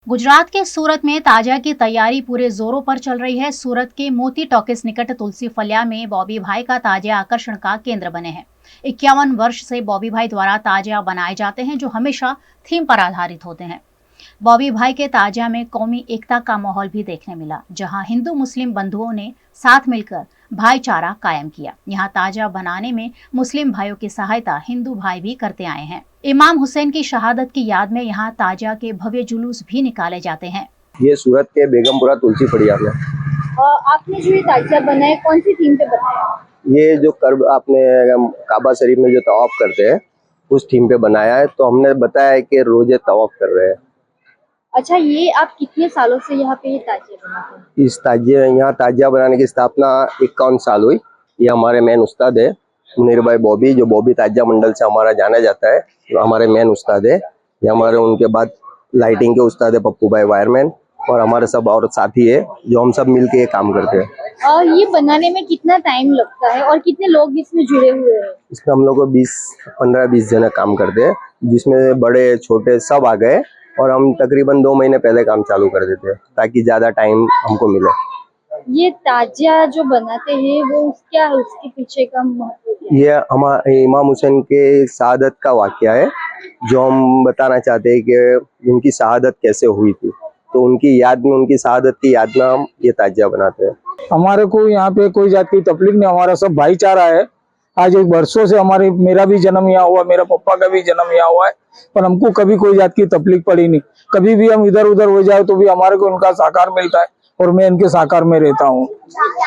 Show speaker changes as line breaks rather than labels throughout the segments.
गुजरात के सूरत में ताजिया की तैयारी पूरे जोरों पर चल रही है। सूरत के मोती टॉकीज निकट तुलसी फलिया में बॉबी भाई का ताजिया आकर्षण का केंद्र बने हैं। 51 वर्ष से बॉबी भाई द्वारा ताजिया बनाए जाते हैं जो हमेशा थीम पर आधारित होते हैं। बॉबी भाई के ताजिया में कौमी एकता का माहौल भी देखने मिला, जहां हिंदू मुस्लिम बंधुओं ने साथ मिलकर भाईचारा कायम किया। यहाँ ताजिया बनाने में मुस्लिम भाइयों की सहायता हिंदू भाई भी करते आए हैं। इमाम हुसैन की शहादत की याद में यहाँ ताजिया के भव्य जुलूस भी निकाले जाते हैं।
ये सूरत के बेगमपुरा तुलसी फड़िया में।
आपने जो ये ताजिया बनाया कौन सी थीम पे बनाया?
ये जो कर्ब आपने काबा शरीफ में जो तवाफ करते हैं उस थीम पे बनाया है। तो हमने बताया है कि रोजे तवाफ कर रहे हैं।
अच्छा, ये आप कितने सालों से यहाँ पे ये ताजिया बनाते हैं?
इस ताजिया यहाँ ताजिया बनाने की स्थापना 51 साल हुई। ये हमारे मेन उस्ताद है मुनीर भाई बॉबी, जो बॉबी ताजिया मंडल से हमारा जाना जाता है, तो हमारे मेन उस्ताद है। ये हमारे उनके बाद लाइटिंग के उस्ताद है पप्पू भाई वायरमैन, और हमारे सब और साथी है जो हम सब मिलके ये काम करते हैं।
और ये बनाने में कितना टाइम लगता है और कितने लोग इसमें जुड़े हुए हैं? इसमें
हम लोग को 15-20 जने काम करते हैं, जिसमें बड़े छोटे सब आ गए, और हम तकरीबन 2 महीने पहले काम चालू कर देते हैं ताकि ज्यादा टाइम हमको मिले।
ये ताजिया जो बनाते हैं वो क्या है, उसके पीछे का महत्व क्या है?
ये हमारे इमाम हुसैन के शहादत का वाकया है, जो हम बताना चाहते हैं कि उनकी शहादत कैसे हुई थी। तो उनकी याद में, उनकी शहादत की याद में हम ये ताजिया बनाते हैं।
हमारे को यहाँ पे कोई जात की तकलीफ नहीं, हमारा सब भाईचारा है। आज एक वर्षों से मेरा भी जन्म यहाँ हुआ, मेरा पापा का भी जन्म यहाँ हुआ है, पर हमको कभी कोई जात की तकलीफ पड़ी नहीं। कभी भी हम इधर उधर हो जाए तो भी हमारे को उनका साकार मिलता है और मैं इनके साकार में रहता हूँ।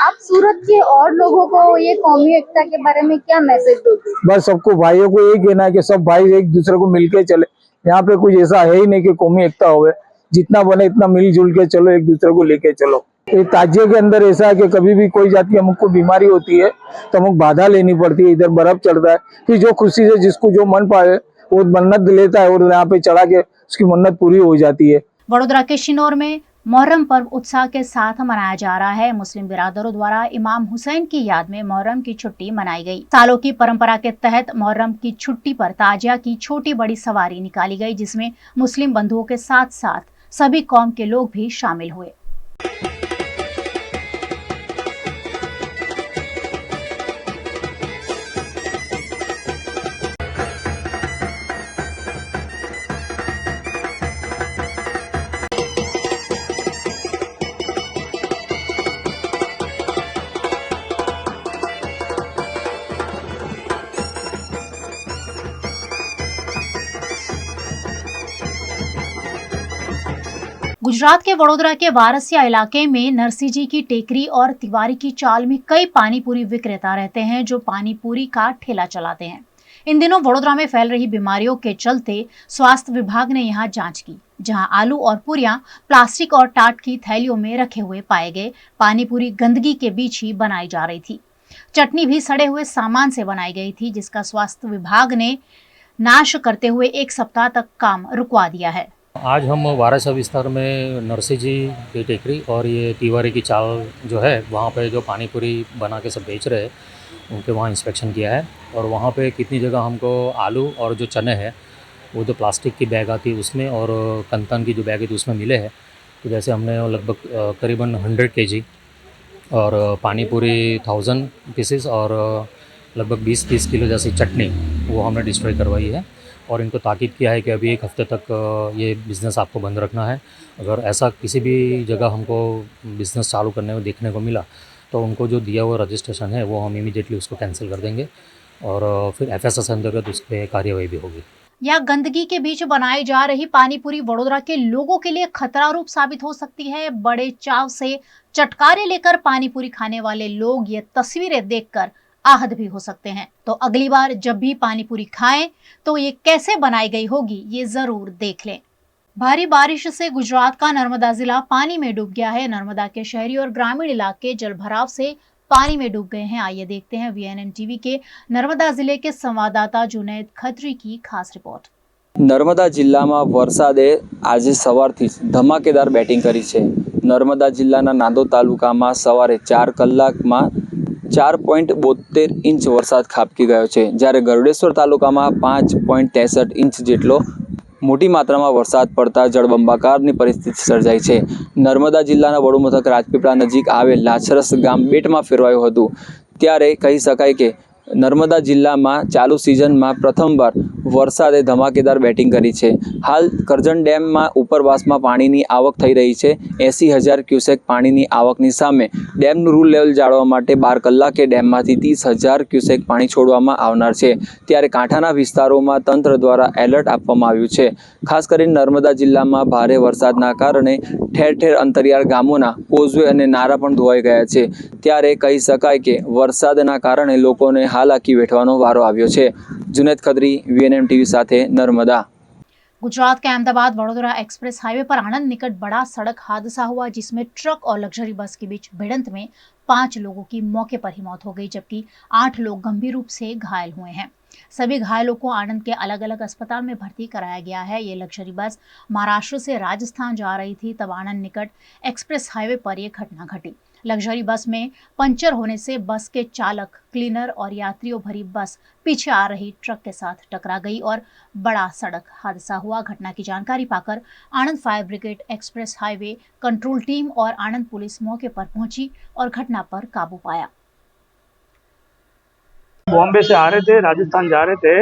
आप सूरत के और लोगों को ये कौमी एकता के बारे में क्या मैसेज दोगे?
बस सबको भाइयों को यही कहना है कि सब भाई एक दूसरे को मिलके चले। यहाँ पे कुछ ऐसा है ही नहीं कि कौमी एकता हो, जितना बने इतना मिलजुल के चलो, एक दूसरे को लेके चलो। एक ताजिए के अंदर ऐसा है कि कभी भी कोई जात की हमको बीमारी होती है तो हमको बाधा लेनी पड़ती है। इधर बर्फ चढ़ता है, फिर जो खुशी से जिसको जो मन पाए वो मन्नत लेता है और यहाँ पे चढ़ा के उसकी मन्नत पूरी हो जाती है।
वडोदरा के शिनौर में मोहर्रम पर्व उत्साह के साथ मनाया जा रहा है। मुस्लिम बिरादरों द्वारा इमाम हुसैन की याद में मोहर्रम की छुट्टी मनाई गई। सालों की परंपरा के तहत मोहर्रम की छुट्टी पर ताजिया की छोटी बड़ी सवारी निकाली गई, जिसमें मुस्लिम बंधुओं के साथ साथ सभी कौम के लोग भी शामिल हुए। गुजरात के वडोदरा के वारसिया इलाके में नरसिंह की टेकरी और तिवारी की चाल में कई पानीपुरी विक्रेता रहते हैं जो पानीपुरी का ठेला चलाते हैं। इन दिनों वडोदरा में फैल रही बीमारियों के चलते स्वास्थ्य विभाग ने यहां जांच की, जहां आलू और पूरियां प्लास्टिक और टाट की थैलियों में रखे हुए पाए गए। पानीपुरी गंदगी के बीच ही बनाई जा रही थी। चटनी भी सड़े हुए सामान से बनाई गई थी, जिसका स्वास्थ्य विभाग ने नाश करते हुए 1 सप्ताह तक काम रुकवा दिया है।
आज हम वारासा विस्तार में नरसिंह जी की टेकरी और ये तिवारी की चाल जो है वहाँ पे जो पानीपुरी बना के सब बेच रहे हैं उनके वहाँ इंस्पेक्शन किया है। और वहाँ पे कितनी जगह हमको आलू और जो चने हैं वो जो प्लास्टिक की बैग आती है उसमें और कंतन की जो बैग है उसमें मिले हैं। तो जैसे हमने लगभग करीबन 100 kg और पानीपुरी 1000 पीसेस और लगभग 20-30 किलो जैसी चटनी वो हमने डिस्ट्रॉय करवाई है। और इनको ताकीद किया है कि अभी 1 हफ्ते तक ये बिज़नेस आपको बंद रखना है। अगर ऐसा किसी भी जगह हमको बिज़नेस चालू करने में देखने को मिला तो उनको जो दिया हुआ रजिस्ट्रेशन है वो हम इमीडिएटली उसको कैंसिल कर देंगे और फिर FSS अंतर्गत उस पर कार्यवाही भी होगी।
यह गंदगी के बीच बनाई जा रही पानीपुरी वडोदरा के लोगों के लिए खतरा रूप साबित हो सकती है। बड़े चाव से चटकारे लेकर पानीपुरी खाने वाले लोग ये तस्वीरें देखकर आहत भी हो सकते हैं। तो अगली बार जब भी पानीपुरी खाएं तो ये कैसे बनाई गई होगी ये जरूर देख लें। भारी बारिश से गुजरात का नर्मदा जिला पानी में डूब गया है। नर्मदा के शहरी और ग्रामीण इलाके जलभराव से पानी में डूब गए हैं। आइए देखते हैं VNN टीवी के नर्मदा जिले के संवाददाता जुनैद खत्री की खास रिपोर्ट।
नर्मदा जिल्लामां वरसादे आज सवारथी धमाकेदार बेटिंग करी छे। नर्मदा जिल्लाना नांदोद तालुकामां सवारे 4 कलाकमां 4.72 इंच वरसाद खाबकी गयो छे, ज्यारे गरुडेश्वर तालुकामां 5.63 इंच जेटलो મોટી માત્રામાં વરસાદ પડતા જળબંબાકારની પરિસ્થિતિ સર્જાઈ છે. નર્મદા જિલ્લાના વડુ મથક રાજપીપળા નજીક આવેલ લાછરસ ગામ બેટમાં ફેરવાયું હતું. ત્યારે કહી શકાય કે નર્મદા જિલ્લામાં ચાલુ સિઝનમાં પ્રથમવાર વરસાદે ધમાકેદાર બેટિંગ કરી છે. હાલ કરજણ ડેમમાં ઉપરવાસમાં પાણીની આવક થઈ રહી છે. 80,000 ક્યુસેક પાણીની આવકની સામે ડેમનું રૂલ લેવલ જાળવવા માટે 12 કલાકે ડેમમાંથી 30,000 ક્યુસેક પાણી છોડવામાં આવનાર છે. ત્યારે કાંઠાના વિસ્તારોમાં તંત્ર દ્વારા એલર્ટ આપવામાં આવ્યું છે. ખાસ કરીને નર્મદા જિલ્લામાં ભારે વરસાદના કારણે ઠેર ઠેર અંતરિયાળ ગામોના કોઝવે અને નારા પણ ધોવાઈ ગયા છે. ત્યારે કહી શકાય કે વરસાદના કારણે લોકોને હાલાકી વેઠવાનો વારો આવ્યો છે. जुनैद खदरी, VNM टीवी साथे नर्मदा।
गुजरात के अहमदाबाद वडोदरा एक्सप्रेस हाईवे पर आनंद निकट बड़ा सड़क हादसा हुआ, जिसमें ट्रक और लग्जरी बस के बीच भिड़ंत में 5 लोगों की मौके पर ही मौत हो गई, जबकि 8 लोग गंभीर रूप से घायल हुए हैं। सभी घायलों को आनंद के अलग अलग अस्पताल में भर्ती कराया गया है। ये लग्जरी बस महाराष्ट्र से राजस्थान जा रही थी, तब आनंद निकट एक्सप्रेस हाईवे पर यह घटना घटी। लग्जरी बस में पंचर होने से बस के चालक, क्लीनर और यात्रियों भरी बस पीछे आ रही ट्रक के साथ टकरा गई और बड़ा सड़क हादसा हुआ। घटना की जानकारी पाकर Anand fire brigade, express highway control team और आनंद पुलिस मौके पर पहुंची और घटना पर काबू पाया।
बॉम्बे से आ रहे थे, राजस्थान जा रहे थे।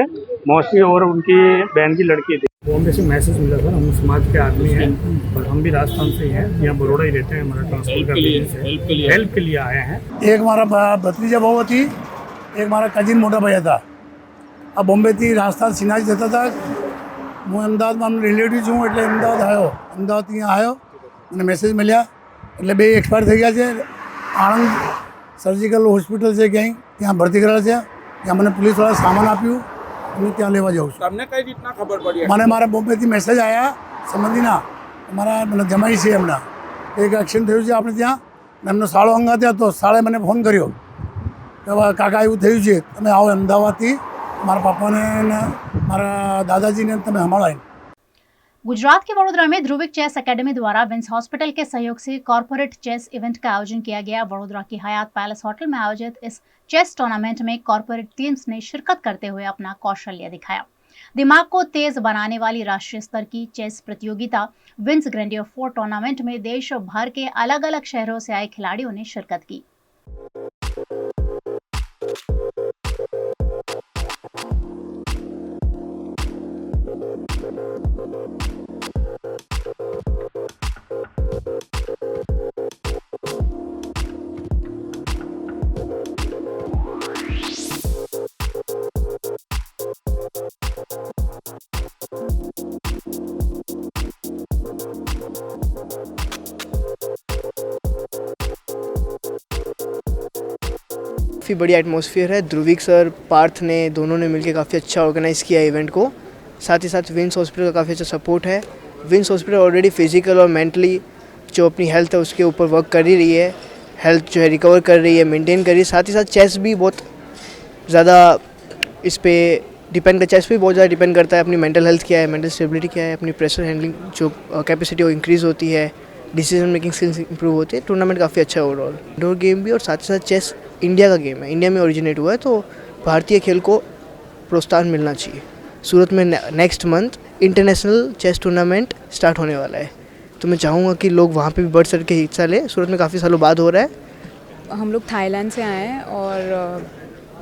मौसी और उनकी बहन की लड़की थी। बॉम्बे से मैसेज मिला सर, हम समाज के आदमी हैं और हम भी राजस्थान से ही हैं, यहाँ बड़ौदा ही रहते हैं। हमारा ट्रांसपोर्ट का बिजनेस है, हेल्प के लिए आए हैं।
एक हमारा भतीजा बहू थी, एक हमारा कजिन मोटा भैया था। अब बॉम्बे थी राजस्थान सिनाज जता था। હું અમદાવાદમાં રિલેટિવ છું એટલે અમદાવાદ આવ્યો. અમદાવાદ ત્યાં આવ્યો મને મેસેજ મળ્યા એટલે બે એક્સપાયર થઈ ગયા છે. આણંદ સર્જિકલ હોસ્પિટલ છે ક્યાંય ત્યાં ભરતી કરેલા છે. ત્યાં મને પોલીસવાળા સામાન આપ્યું અને ત્યાં લેવા જાઉં છું.
તમને કઈ રીતના ખબર પડી?
મને મારા બોમ્બેથી મેસેજ આવ્યા સંબંધીના, અમારા મને જમાઈ છે એમના એક એક્શન થયું છે આપણે ત્યાં. એમનો સાળો અંગાતે હતો. સાળે મને ફોન કર્યો કે કાકા એવું થયું છે, તમે આવો અમદાવાદથી મારા પાપાને ને મારા દાદાજીને તમે સંભાળાય।
गुजरात के वडोदरा में ध्रुविक चेस एकेडमी द्वारा विंस हॉस्पिटल के सहयोग से कॉर्पोरेट चेस इवेंट का आयोजन किया गया। वडोदरा की हयात पैलेस होटल में आयोजित इस चेस टूर्नामेंट में कॉर्पोरेट टीम्स ने शिरकत करते हुए अपना कौशल्य दिखाया। दिमाग को तेज बनाने वाली राष्ट्रीय स्तर की चेस प्रतियोगिता विंस ग्रैंडियर 4 टूर्नामेंट में देश भर के अलग अलग शहरों से आए खिलाड़ियों ने शिरकत की।
काफ़ी बढ़िया एटमॉस्फेयर है। ध्रुविक सर, पार्थ ने दोनों ने मिलकर काफ़ी अच्छा ऑर्गेनाइज़ किया इवेंट को। साथ ही साथ विंस हॉस्पिटल का काफ़ी अच्छा सपोर्ट है। विंस हॉस्पिटल ऑलरेडी फिजिकल और मेंटली जो अपनी हेल्थ है उसके ऊपर वर्क कर ही रही है। हेल्थ जो है रिकवर कर रही है, मेंटेन कर रही है। साथ ही साथ चेस भी बहुत ज़्यादा इस पर डिपेंड करता है। चेस भी बहुत ज़्यादा डिपेंड करता है अपनी मेंटल हेल्थ क्या है, मेंटल स्टेबिलिटी क्या है, अपनी प्रेशर हैंडलिंग जो कैपेसिटी वो इंक्रीज़ होती है, डिसीजन मेकिंग स्किल्स इंप्रूव होती है। टूर्नामेंट काफ़ी अच्छा है ओवरऑल। इंडोर गेम भी और साथ ही साथ चेस इंडिया का गेम है, इंडिया में ओरिजिनेट हुआ है, तो भारतीय खेल को प्रोत्साहन मिलना चाहिए। सूरत में next month international chess tournament start होने वाला है, तो मैं चाहूँगा कि लोग वहाँ पे भी बढ़ चढ़ के हिस्सा लें। सूरत में काफ़ी सालों बाद हो रहा है।
हम लोग थाईलैंड से आए हैं और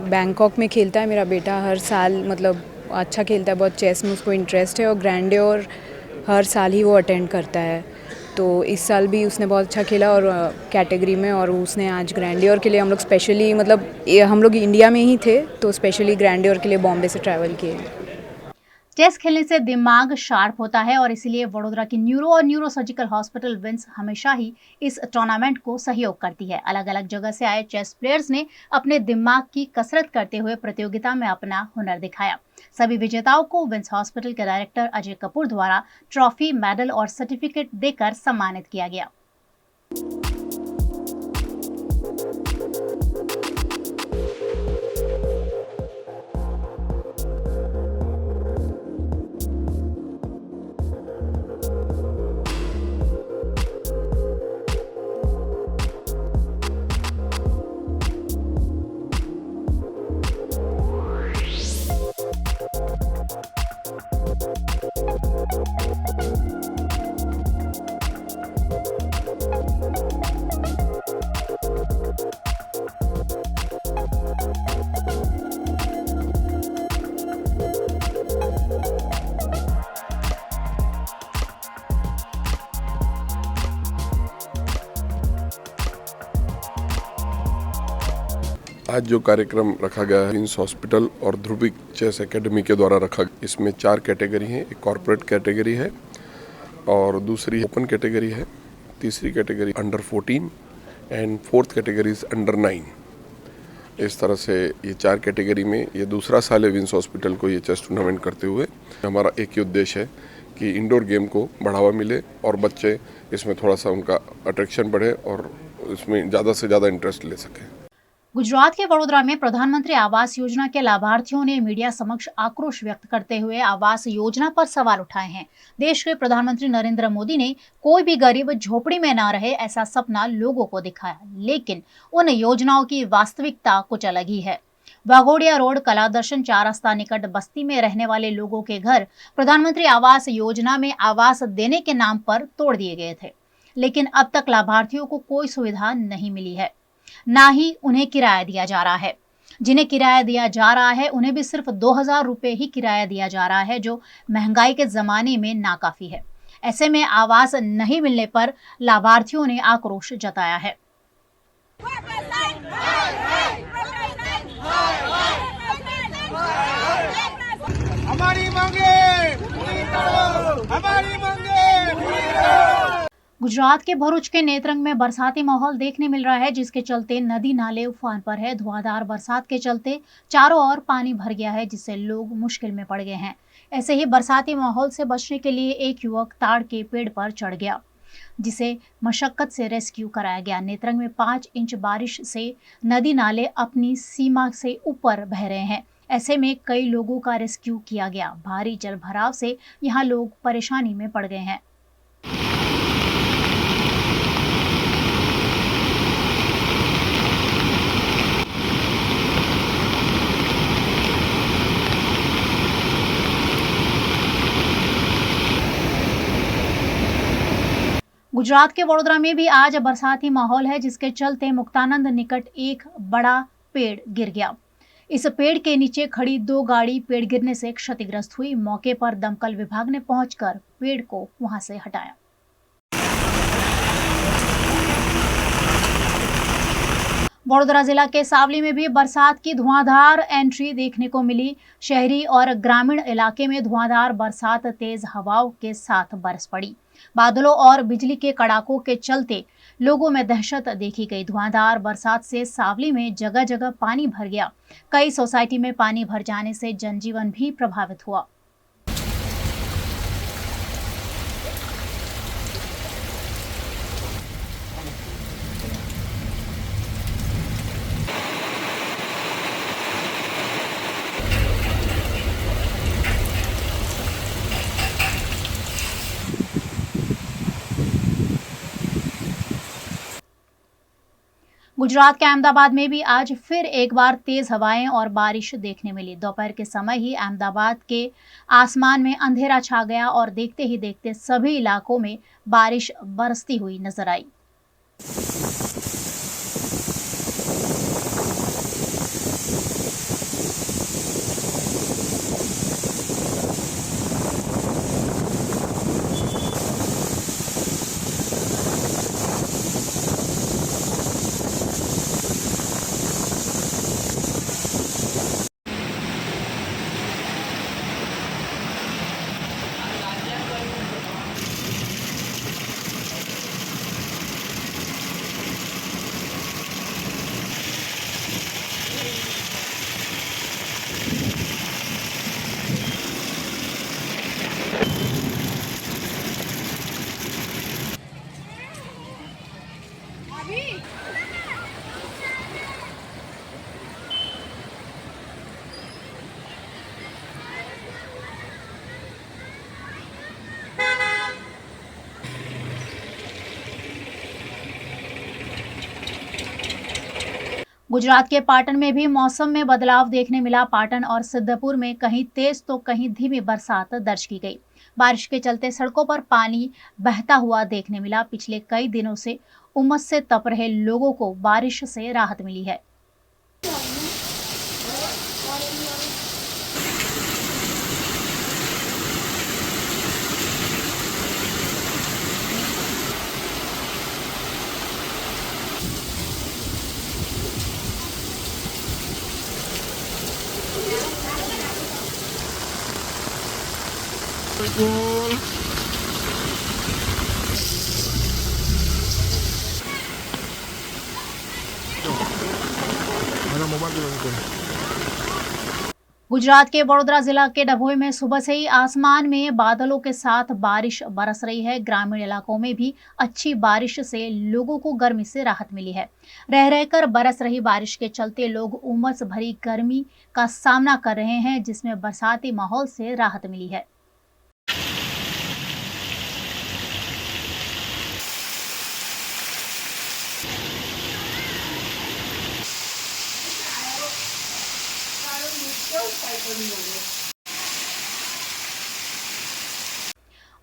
बैंकॉक में खेलता है मेरा बेटा हर साल, मतलब अच्छा खेलता है बहुत, चेस में उसको इंटरेस्ट है और ग्रैंडियर हर साल ही वो अटेंड करता है। तो इस साल भी उसने बहुत अच्छा खेला और कैटेगरी में, और उसने आज ग्रैंडियर के लिए हम लोग स्पेशली, मतलब हम लोग इंडिया में ही थे तो स्पेशली ग्रैंडियर के लिए बॉम्बे से ट्रैवल किए।
चेस खेलने से दिमाग शार्प होता है और इसीलिए वडोदरा की न्यूरो और न्यूरो सर्जिकल हॉस्पिटल विंस हमेशा ही इस टूर्नामेंट को सहयोग करती है। अलग अलग जगह से आए चेस प्लेयर्स ने अपने दिमाग की कसरत करते हुए प्रतियोगिता में अपना हुनर दिखाया। सभी विजेताओं को विंस हॉस्पिटल के डायरेक्टर अजय कपूर द्वारा ट्रॉफी, मेडल और सर्टिफिकेट देकर सम्मानित किया गया।
आज जो कार्यक्रम रखा गया है विंस हॉस्पिटल और ध्रुविक चेस एकेडमी के द्वारा रखा गया, इसमें 4 कैटेगरी हैं। एक कॉर्पोरेट कैटेगरी है और दूसरी ओपन कैटेगरी है, तीसरी category under 14 and fourth category is under 9। इस तरह से ये 4 कैटेगरी में ये दूसरा साल है विंस हॉस्पिटल को ये चेस टूर्नामेंट करते हुए। हमारा एक ही उद्देश्य है कि इंडोर गेम को बढ़ावा मिले और बच्चे इसमें थोड़ा सा उनका अट्रैक्शन बढ़े और इसमें ज़्यादा से ज़्यादा इंटरेस्ट ले सकें।
गुजरात के वडोदरा में प्रधानमंत्री आवास योजना के लाभार्थियों ने मीडिया समक्ष आक्रोश व्यक्त करते हुए आवास योजना पर सवाल उठाए हैं। देश के प्रधानमंत्री नरेंद्र मोदी ने कोई भी गरीब झोपड़ी में ना रहे ऐसा सपना लोगों को दिखाया, लेकिन उन योजनाओं की वास्तविकता कुछ अलग ही है। वाघोडिया रोड कलादर्शन 4 रास्ता निकट बस्ती में रहने वाले लोगों के घर प्रधानमंत्री आवास योजना में आवास देने के नाम पर तोड़ दिए गए थे, लेकिन अब तक लाभार्थियों को कोई सुविधा नहीं मिली है, ना ही उन्हें किराया दिया जा रहा है। जिन्हें किराया दिया जा रहा है उन्हें भी सिर्फ 2000 रुपए ही किराया दिया जा रहा है, जो महंगाई के जमाने में नाकाफी है। ऐसे में आवास नहीं मिलने पर लाभार्थियों ने आक्रोश जताया है।
हमारी मांगे पूरी करो, हमारी मांगे पूरी करो।
गुजरात के भरूच के नेत्रंग में बरसाती माहौल देखने मिल रहा है, जिसके चलते नदी नाले उफान पर है। धुआंधार बरसात के चलते चारों ओर पानी भर गया है, जिससे लोग मुश्किल में पड़ गए हैं। ऐसे ही बरसाती माहौल से बचने के लिए एक युवक ताड़ के पेड़ पर चढ़ गया, जिसे मशक्कत से रेस्क्यू कराया गया। नेत्रंग में 5 इंच बारिश से नदी नाले अपनी सीमा से ऊपर बह रहे हैं। ऐसे में कई लोगों का रेस्क्यू किया गया। भारी जल भराव से यहाँ लोग परेशानी में पड़ गए हैं। गुजरात के वडोदरा में भी आज बरसाती माहौल है, जिसके चलते मुक्तानंद निकट एक बड़ा पेड़ गिर गया। इस पेड़ के नीचे खड़ी 2 गाड़ी पेड़ गिरने से क्षतिग्रस्त हुई। मौके पर दमकल विभाग ने पहुंचकर पेड़ को वहां से हटाया। वडोदरा जिला के सावली में भी बरसात की धुआंधार एंट्री देखने को मिली। शहरी और ग्रामीण इलाके में धुआंधार बरसात तेज हवाओं के साथ बरस पड़ी। बादलों और बिजली के कड़ाकों के चलते लोगों में दहशत देखी गई। धुआंधार बरसात से सावली में जगह जगह पानी भर गया। कई सोसाइटी में पानी भर जाने से जनजीवन भी प्रभावित हुआ। गुजरात के अहमदाबाद में भी आज फिर एक बार तेज हवाएं और बारिश देखने मिली। दोपहर के समय ही अहमदाबाद के आसमान में अंधेरा छा गया और देखते ही देखते सभी इलाकों में बारिश बरसती हुई नजर आई। गुजरात के पाटन में भी मौसम में बदलाव देखने मिला। पाटन और सिद्धपुर में कहीं तेज तो कहीं धीमी बरसात दर्ज की गई। बारिश के चलते सड़कों पर पानी बहता हुआ देखने मिला। पिछले कई दिनों से उमस से तप रहे लोगों को बारिश से राहत मिली है। गुजरात के वडोदरा जिला के डभोई में सुबह से ही आसमान में बादलों के साथ बारिश बरस रही है। ग्रामीण इलाकों में भी अच्छी बारिश से लोगों को गर्मी से राहत मिली है। रह रहकर बरस रही बारिश के चलते लोग उमस भरी गर्मी का सामना कर रहे हैं, जिसमें बरसाती माहौल से राहत मिली है।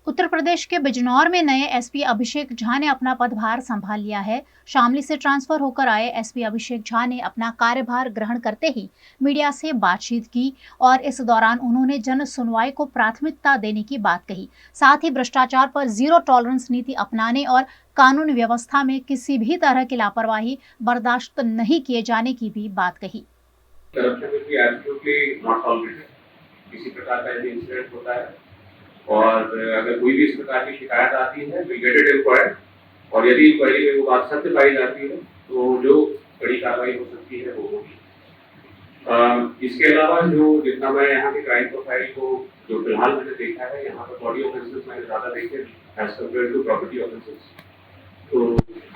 उत्तर प्रदेश के बिजनौर में नए एसपी अभिषेक झा ने अपना पदभार संभाल लिया है। शामली से ट्रांसफर होकर आए एसपी अभिषेक झा ने अपना कार्यभार ग्रहण करते ही मीडिया से बातचीत की और इस दौरान उन्होंने जन सुनवाई को प्राथमिकता देने की बात कही। साथ ही भ्रष्टाचार पर जीरो टॉलरेंस नीति अपनाने और कानून व्यवस्था में किसी भी तरह की लापरवाही बर्दाश्त नहीं किए जाने की भी बात कही।
किसी प्रकार का यदि इंसिडेंट होता है और अगर कोई भी इस प्रकार की शिकायत आती है विल गेट इट इंक्वायर्ड, और यदि इंक्वायरी में वो बात सत्य पाई जाती है तो जो बड़ी कार्रवाई हो सकती है वो होगी। इसके अलावा जो जितना मैं यहाँ के क्राइम प्रोफाइल को जो फिलहाल मैंने देखा है, यहाँ पर बॉडी ऑफेंसेस मैंने ज़्यादा देखे as compared to property offences. तो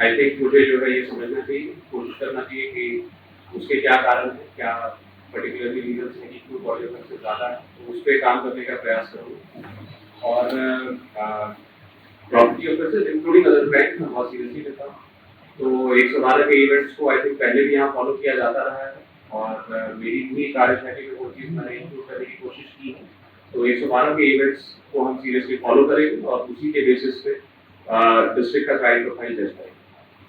आई थिंक मुझे जो है ये समझना चाहिए, कोशिश करना चाहिए कि उसके क्या कारण है, क्या पर्टिकुलरली रीजंस है कि क्यों बॉडी ऑफेंसेस ज़्यादा है, तो उस पर काम करने का प्रयास करूँ। और property offences including other crimes मैं बहुत सीरियसली लेता हूँ। तो 112 के इवेंट्स को आई थिंक पहले भी यहाँ फॉलो किया जाता रहा है और मेरी पूरी कार्यशैली में वो चीज़ मैंने इंक्लूड करने की कोशिश की है। तो 112 के इवेंट्स को हम सीरियसली फॉलो करेंगे और उसी के बेसिस पे डिस्ट्रिक्ट का क्राइम प्रोफाइल जज करेंगे।